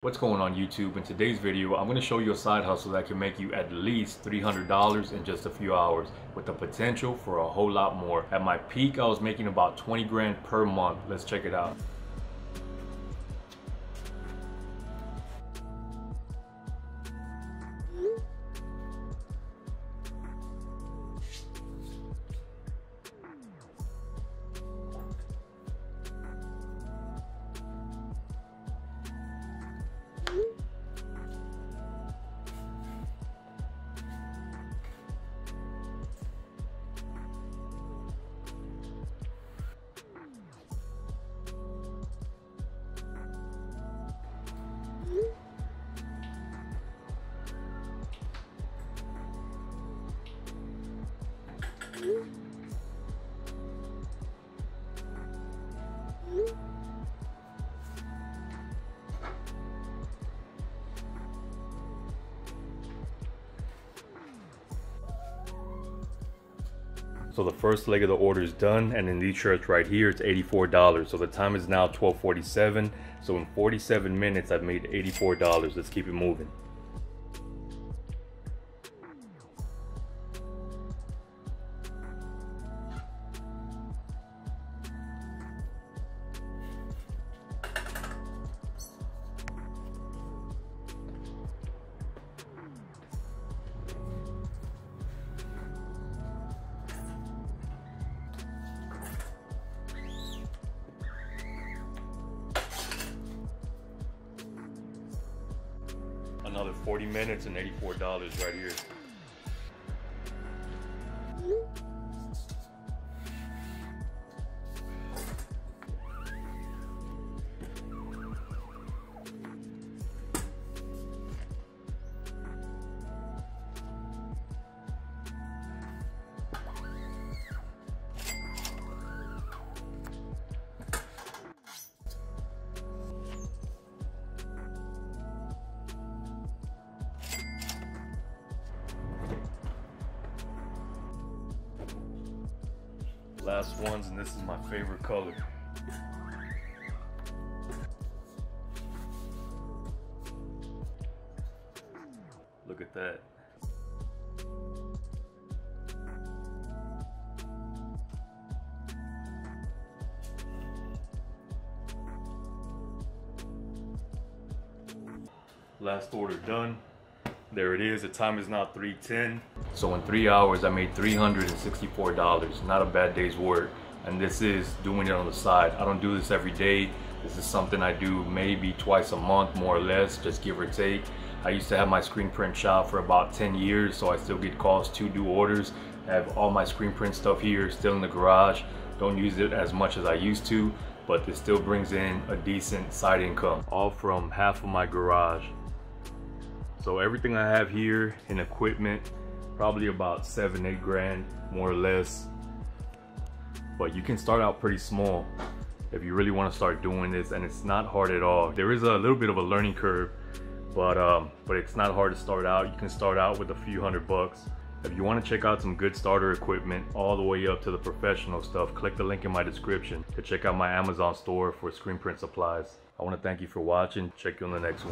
What's going on YouTube? In today's video, I'm going to show you a side hustle that can make you at least $300 in just a few hours with the potential for a whole lot more. At my peak, I was making about 20 grand per month. Let's check it out. So the first leg of the order is done, and in these shirts right here, it's $84. So the time is now 12:47. So in 47 minutes, I've made $84. Let's keep it moving. Another 40 minutes and $84 right here. Last ones, and this is my favorite color. Look at that. Last order done. There it is. The time is now 3:10. So in 3 hours, I made $364. Not a bad day's work. And this is doing it on the side. I don't do this every day. This is something I do maybe twice a month, more or less, just give or take. I used to have my screen print shop for about 10 years, so I still get calls to do orders. I have all my screen print stuff here, still in the garage. Don't use it as much as I used to, but this still brings in a decent side income. All from half of my garage. So everything I have here in equipment, probably about 7-8 grand, more or less. But you can start out pretty small if you really want to start doing this, and it's not hard at all. There is a little bit of a learning curve, but it's not hard to start out. You can start out with a few $100. If you want to check out some good starter equipment all the way up to the professional stuff, click the link in my description to check out my Amazon store for screen print supplies. I want to thank you for watching. Check you on the next one.